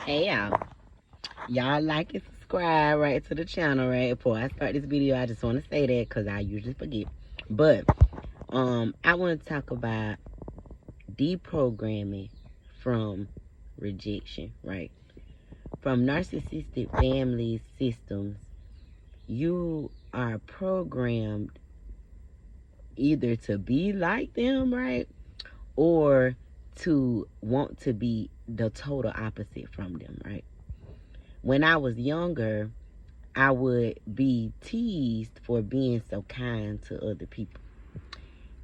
Hey y'all like and subscribe right to the channel, right? Before I start this video, I just want to say that because I usually forget. But I want to talk about deprogramming from rejection, right? From narcissistic family systems, you are programmed either to be like them, right? Or to want to be the total opposite from them, right? When I was younger, I would be teased for being so kind to other people.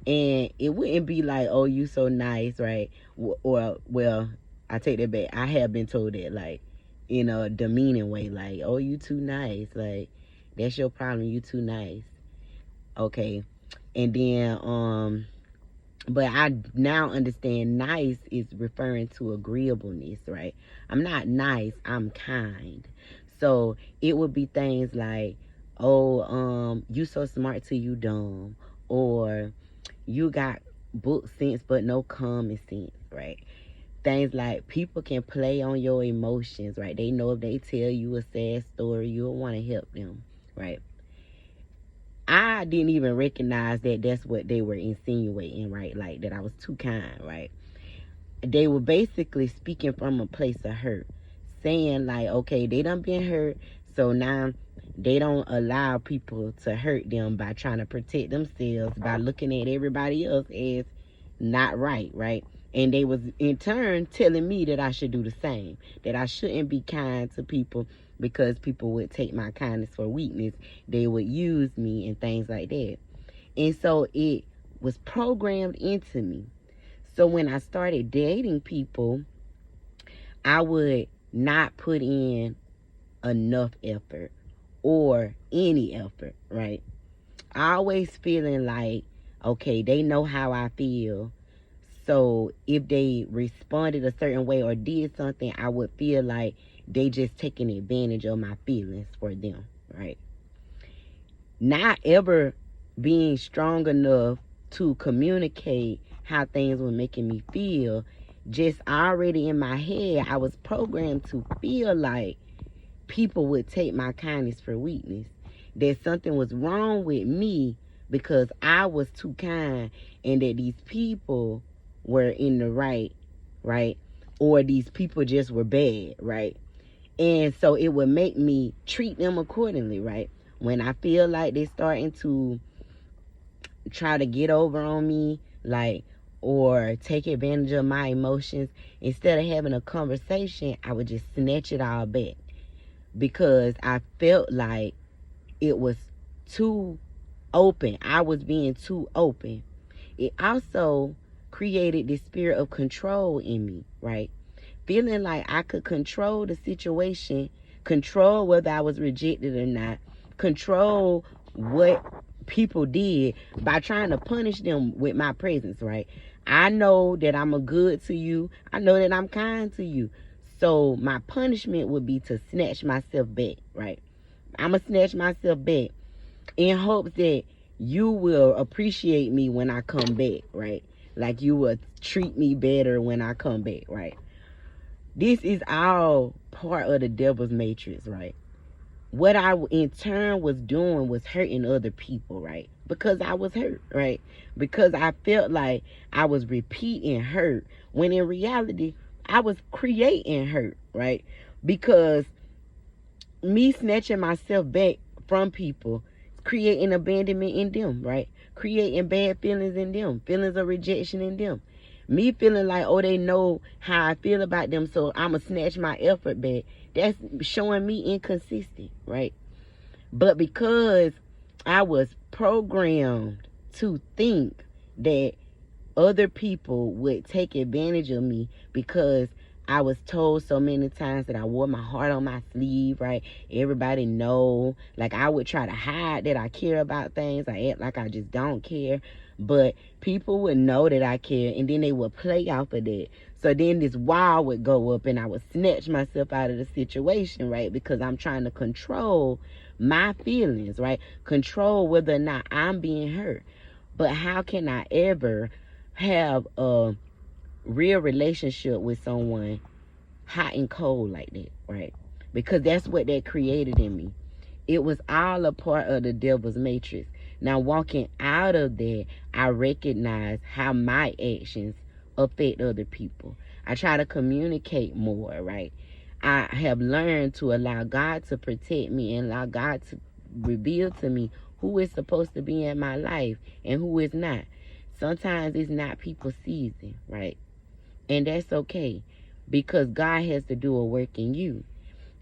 And it wouldn't be like, oh, you so nice, right? Or, well, I take that back. I have been told that, like, in a demeaning way, like, oh, you too nice. Like, that's your problem. You too nice. Okay. And then, but I now understand nice is referring to agreeableness, right? I'm not nice, I'm kind. So it would be things like, oh, you so smart till you dumb, or you got book sense but no common sense, right? Things like people can play on your emotions, right? They know if they tell you a sad story, you'll want to help them, right? I didn't even recognize that that's what they were insinuating, right? Like that I was too kind, right? They were basically speaking from a place of hurt, saying like, okay, they done been hurt, so now they don't allow people to hurt them by trying to protect themselves by looking at everybody else as not right, right? And they was in turn telling me that I should do the same, that I shouldn't be kind to people because people would take my kindness for weakness. They would use me and things like that. And so it was programmed into me. So when I started dating people, I would not put in enough effort or any effort, right? Always feeling like, okay, they know how I feel. So if they responded a certain way or did something, I would feel like they just taking advantage of my feelings for them, right? Not ever being strong enough to communicate how things were making me feel. Just already in my head, I was programmed to feel like people would take my kindness for weakness. That something was wrong with me because I was too kind, and that these people were in the right? Or these people just were bad, right? And so it would make me treat them accordingly, right? When I feel like they're starting to try to get over on me, like, or take advantage of my emotions, instead of having a conversation, I would just snatch it all back because I felt like it was too open. I was being too open. It also created this spirit of control in me, right? Feeling like I could control the situation, control whether I was rejected or not, control what people did by trying to punish them with my presence, right? I know that I'm a good to you. I know that I'm kind to you. So my punishment would be to snatch myself back, right? I'm going to snatch myself back in hopes that you will appreciate me when I come back, right? Like you will treat me better when I come back, right? This is all part of the devil's matrix, right? What I in turn was doing was hurting other people, right? Because I was hurt, right? Because I felt like I was repeating hurt when in reality I was creating hurt, right? Because me snatching myself back from people, creating abandonment in them, right? Creating bad feelings in them, feelings of rejection in them. Me feeling like, oh, they know how I feel about them, so I'ma snatch my effort back. That's showing me inconsistent, right? But because I was programmed to think that other people would take advantage of me because I was told so many times that I wore my heart on my sleeve, right? Everybody know. Like, I would try to hide that I care about things. I act like I just don't care. But people would know that I care, and then they would play off of that. So then this wall would go up, and I would snatch myself out of the situation, right? Because I'm trying to control my feelings, right? Control whether or not I'm being hurt. But how can I ever have a real relationship with someone hot and cold like that, right? Because that's what that created in me. It was all a part of the devil's matrix. Now, walking out of that, I recognize how my actions affect other people. I try to communicate more, right? I have learned to allow God to protect me and allow God to reveal to me who is supposed to be in my life and who is not. Sometimes it's not people's season, right? And that's okay, because God has to do a work in you.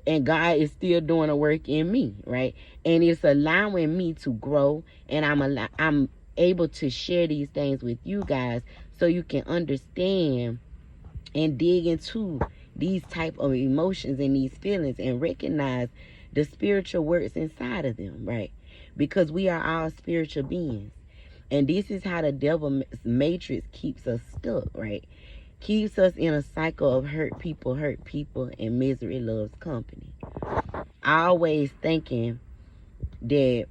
And God is still doing a work in me, right? And it's allowing me to grow, and I'm able to share these things with you guys so you can understand and dig into these type of emotions and these feelings and recognize the spiritual works inside of them, right? Because we are all spiritual beings. And this is how the devil matrix keeps us stuck, right? Keeps us in a cycle of hurt people, and misery loves company. Always thinking that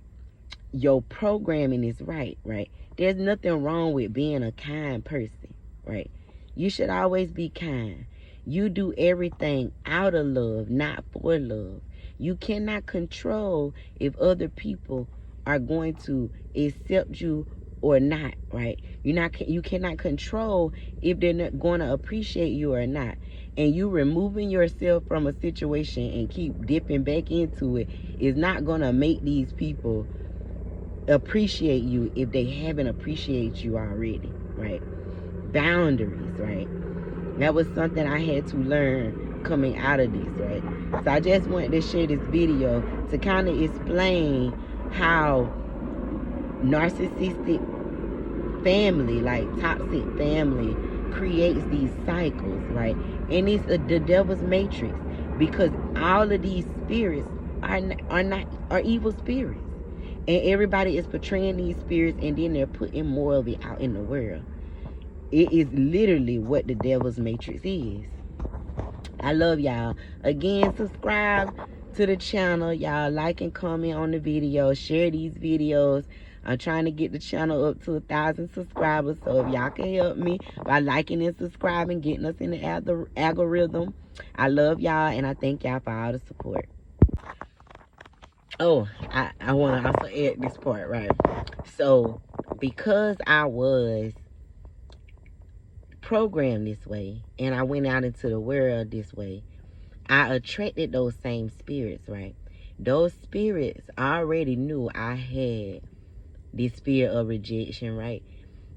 your programming is right, right? There's nothing wrong with being a kind person, right? You should always be kind. You do everything out of love, not for love. You cannot control if other people are going to accept you or not, right? You cannot control if they're not going to appreciate you or not. And you removing yourself from a situation and keep dipping back into it is not going to make these people appreciate you if they haven't appreciated you already, right? Boundaries, right? That was something I had to learn coming out of this, right? So I just wanted to share this video to kind of explain how narcissistic family, like toxic family, creates these cycles, right? And it's the devil's matrix, because all of these spirits are evil spirits, and everybody is portraying these spirits, and then they're putting more of it out in the world. It is literally what the devil's matrix is. I love y'all. Again, subscribe to the channel. Y'all like and comment on the video. Share these videos. I'm trying to get the channel up to 1,000 subscribers. So if y'all can help me by liking and subscribing, getting us in the algorithm. I love y'all, and I thank y'all for all the support. Oh, I want to also add this part, right? So, because I was programmed this way and I went out into the world this way, I attracted those same spirits, right? Those spirits already knew I had this fear of rejection, right?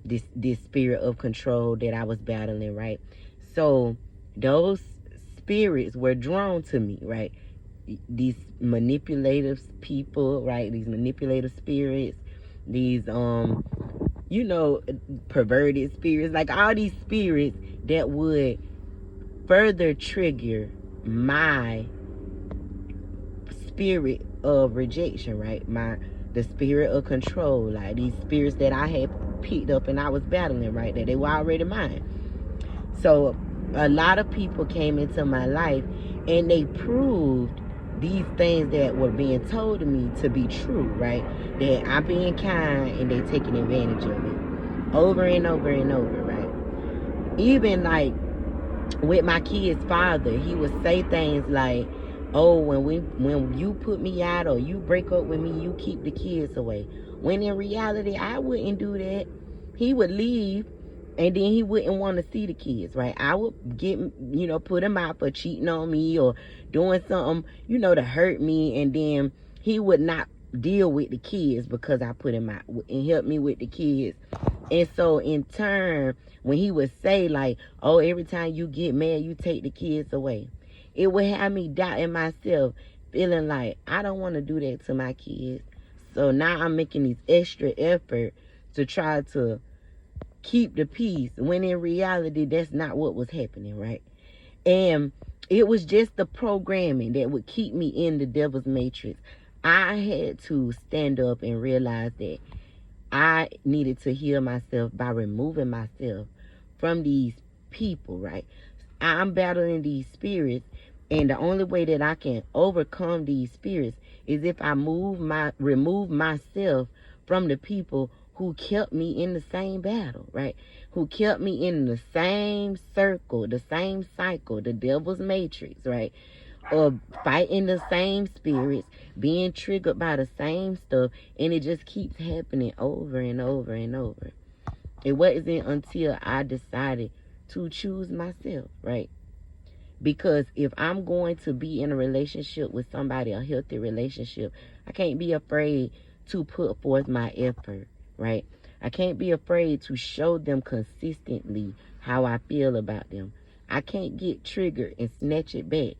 This spirit of control that I was battling, right? So those spirits were drawn to me, right? These manipulative people, right? These manipulative spirits, these perverted spirits, like all these spirits that would further trigger my spirit of rejection, right? The spirit of control, like these spirits that I had picked up and I was battling, right? That they were already mine. So a lot of people came into my life and they proved these things that were being told to me to be true, right? That I'm being kind and they taking advantage of it over and over and over, right? Even like with my kid's father, he would say things like, oh, when you put me out or you break up with me, you keep the kids away. When in reality, I wouldn't do that. He would leave, and then he wouldn't want to see the kids, right? I would put him out for cheating on me or doing something, to hurt me, and then he would not deal with the kids because I put him out and help me with the kids. And so in turn, when he would say like, oh, every time you get mad, you take the kids away, it would have me doubting myself, feeling like I don't want to do that to my kids. So now I'm making these extra effort to try to keep the peace, when in reality, that's not what was happening, right? And it was just the programming that would keep me in the devil's matrix. I had to stand up and realize that I needed to heal myself by removing myself from these people, right? I'm battling these spirits, and the only way that I can overcome these spirits is if I remove myself from the people who kept me in the same battle, right? Who kept me in the same circle, the same cycle, the devil's matrix, right? Or fighting the same spirits, being triggered by the same stuff, and it just keeps happening over and over and over. It wasn't until I decided to choose myself, right? Because if I'm going to be in a relationship with somebody, a healthy relationship, I can't be afraid to put forth my effort, right? I can't be afraid to show them consistently how I feel about them. I can't get triggered and snatch it back.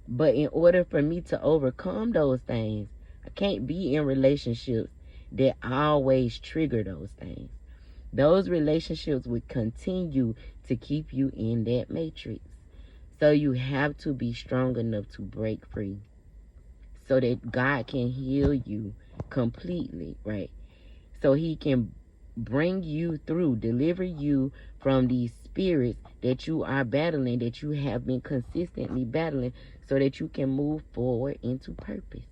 But in order for me to overcome those things, I can't be in relationships that always trigger those things. Those relationships would continue to keep you in that matrix. So you have to be strong enough to break free so that God can heal you completely, right? So he can bring you through, deliver you from these spirits that you are battling, that you have been consistently battling, so that you can move forward into purpose.